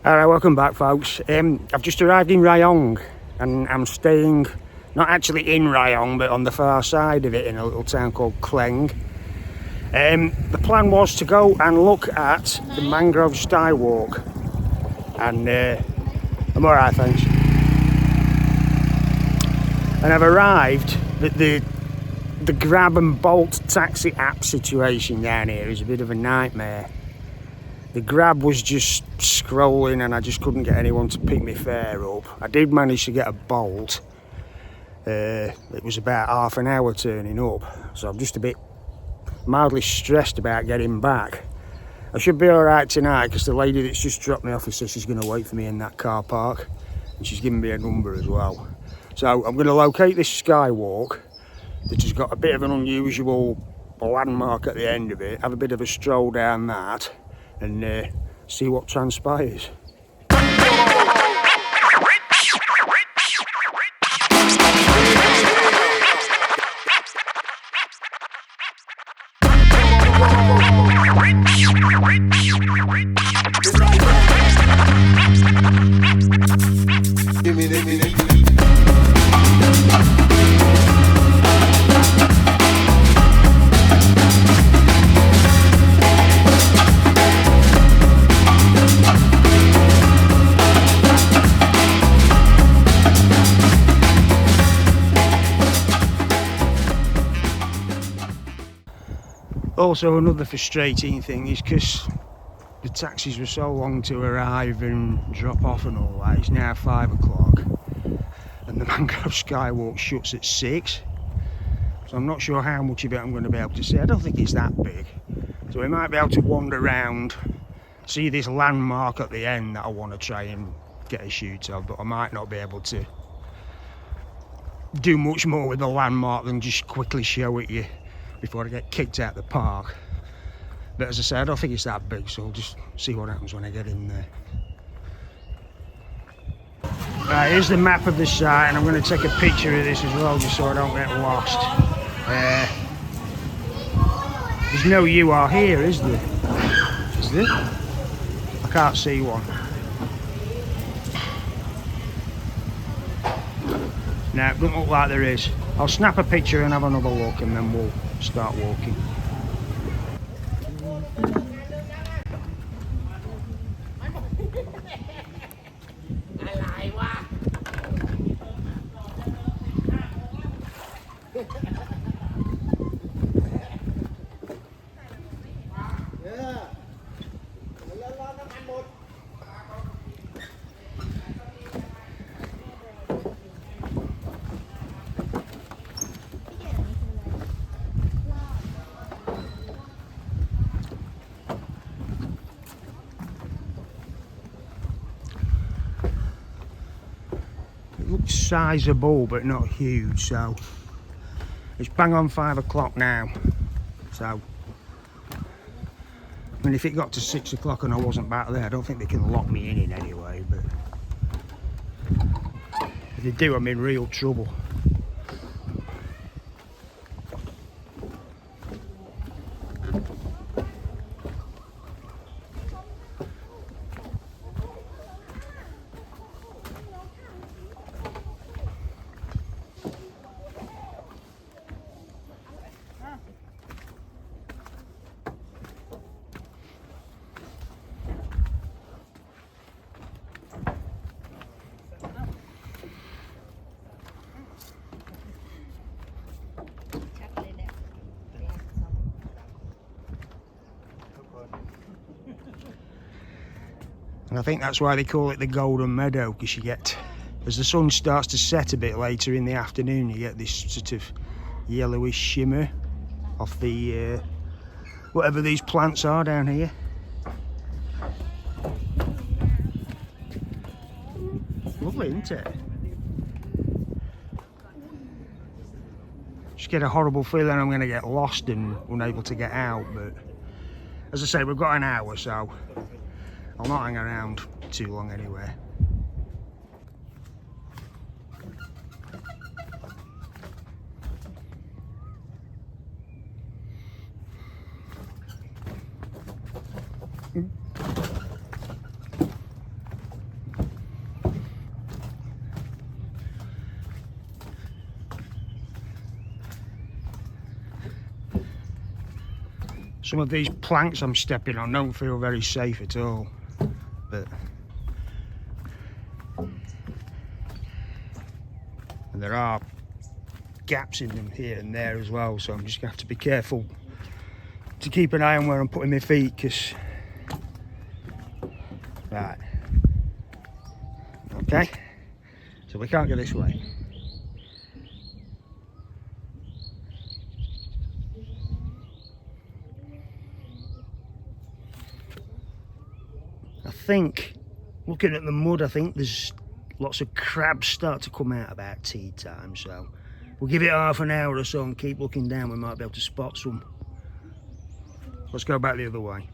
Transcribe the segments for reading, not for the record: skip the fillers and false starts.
Alright, welcome back folks. I've just arrived in Rayong and I'm staying not actually in Rayong but on the far side of it in a little town called Kleng. The plan was to go and look at the Mangrove Skywalk and I'm alright thanks. And I've arrived at the grab and bolt taxi app situation down here is a bit of a nightmare. The grab was just scrolling and I just couldn't get anyone to pick me fare up. I did manage to get a bolt. It was about half an hour turning up, so I'm just a bit mildly stressed about getting back. I should be alright tonight because the lady that's just dropped me off says she's going to wait for me in that car park and she's given me a number as well. So I'm going to locate this skywalk that has got a bit of an unusual landmark at the end of it, have a bit of a stroll down that and see what transpires. Also, another frustrating thing is because the taxis were so long to arrive and drop off and all that. It's now 5 o'clock and the Mangrove Skywalk shuts at 6, so I'm not sure how much of it I'm going to be able to see. I don't think it's that big, so we might be able to wander around, see this landmark at the end that I want to try and get a shoot of, but I might not be able to do much more with the landmark than just quickly show it you before I get kicked out the park. But as I say, I don't think it's that big, so I'll just see what happens when I get in there. Right, here's the map of the site, and I'm going to take a picture of this as well, just so I don't get lost. There's no UR here, is there? Is there? I can't see one. No, it doesn't look like there is. I'll snap a picture and have another look, and then we'll start walking. Looks sizable but not huge, so it's bang on 5 o'clock now. So I mean, if it got to 6 o'clock and I wasn't back there, I don't think they can lock me in anyway, but if they do, I'm in real trouble. And I think that's why they call it the Golden Meadow, because you get, as the sun starts to set a bit later in the afternoon, you get this sort of yellowish shimmer off the whatever these plants are down here. Lovely, isn't it? Just get a horrible feeling I'm going to get lost and unable to get out, but as I say, we've got an hour, so I'll not hang around too long anyway. Some of these planks I'm stepping on don't feel very safe at all, but and there are gaps in them here and there as well, so I'm just gonna have to be careful to keep an eye on where I'm putting my feet, because right, okay, so we can't go this way. I think, looking at the mud, I think there's lots of crabs start to come out about tea time, so we'll give it half an hour or so and keep looking down. We might be able to spot some. Let's go back the other way.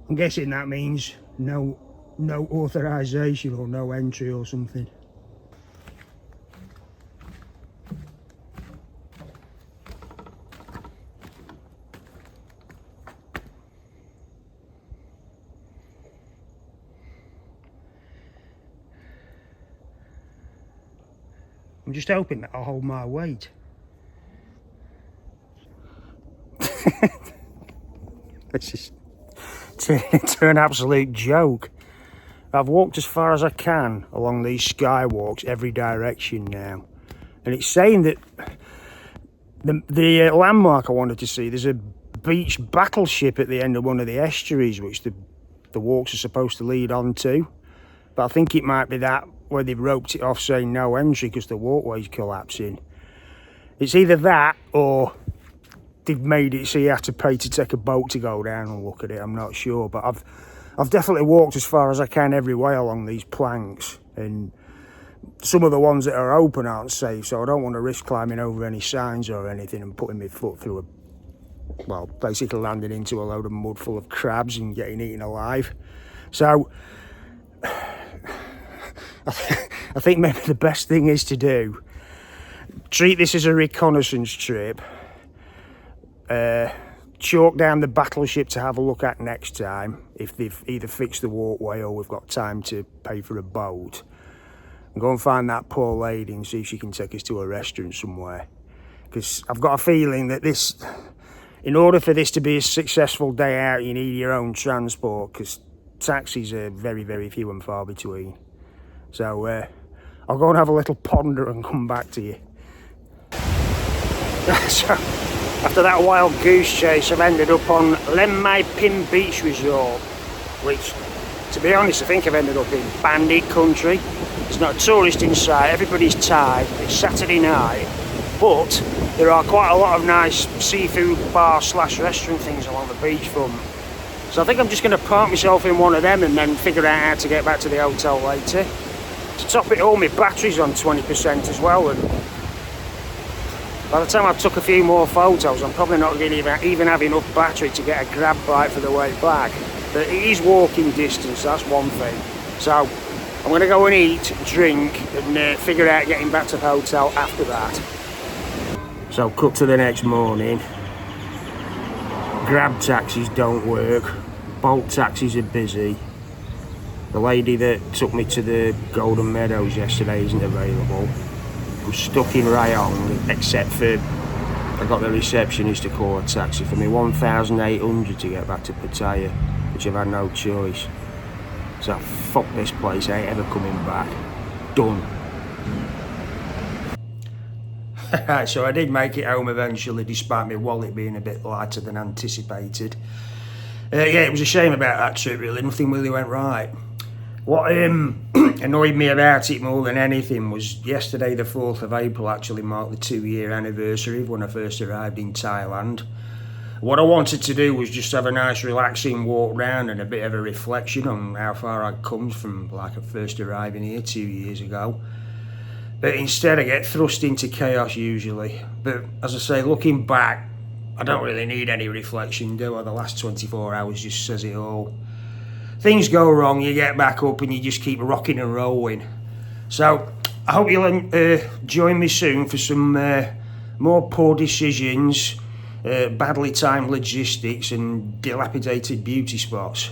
I'm guessing that means no authorization or no entry or something. I'm just hoping that I'll hold my weight. It's just turning into an absolute joke. I've walked as far as I can along these skywalks every direction now, and it's saying that the landmark I wanted to see, there's a beach battleship at the end of one of the estuaries which the walks are supposed to lead on to, but I think it might be that where they've roped it off saying no entry because the walkway's collapsing. It's either that or they've made it so you have to pay to take a boat to go down and look at it. I'm not sure, but I've definitely walked as far as I can every way along these planks, and some of the ones that are open aren't safe, so I don't want to risk climbing over any signs or anything and putting my foot through basically landing into a load of mud full of crabs and getting eaten alive. So I think maybe the best thing is to do, treat this as a reconnaissance trip, chalk down the battleship to have a look at next time if they've either fixed the walkway or we've got time to pay for a boat, and go and find that poor lady and see if she can take us to a restaurant somewhere, because I've got a feeling that in order for this to be a successful day out, you need your own transport, because taxis are very, very few and far between. So I'll go and have a little ponder and come back to you. So, after that wild goose chase, I've ended up on Laem Mae Phim Beach Resort, which, to be honest, I think I've ended up in bandit country. There's not a tourist in sight, everybody's tired, it's Saturday night, but there are quite a lot of nice seafood bar / restaurant things along the beachfront. So I think I'm just going to park myself in one of them and then figure out how to get back to the hotel later. To top it all, my battery's on 20% as well, and by the time I've took a few more photos, I'm probably not going to even have enough battery to get a grab bite for the way back. But it is walking distance, that's one thing. So I'm going to go and eat, drink, and figure out getting back to the hotel after that. So cut to the next morning. Grab taxis don't work. Bolt taxis are busy. The lady that took me to the Golden Meadows yesterday isn't available. I'm stuck in Rayong, except for I got the receptionist to call a taxi for me 1,800 to get back to Pattaya, which I've had no choice. So fuck this place, I ain't ever coming back. Done. So I did make it home eventually, despite my wallet being a bit lighter than anticipated. Yeah, it was a shame about that trip really, nothing really went right. What annoyed me about it more than anything was yesterday, the 4th of April, actually marked the 2-year anniversary of when I first arrived in Thailand. What I wanted to do was just have a nice relaxing walk round and a bit of a reflection on how far I'd come from like first arriving here 2 years ago. But instead I get thrust into chaos usually. But as I say, looking back, I don't really need any reflection, do I? The last 24 hours just says it all. Things go wrong, you get back up and you just keep rocking and rolling. So I hope you'll join me soon for some more poor decisions, badly timed logistics and dilapidated beauty spots.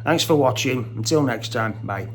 Thanks for watching. Until next time, bye.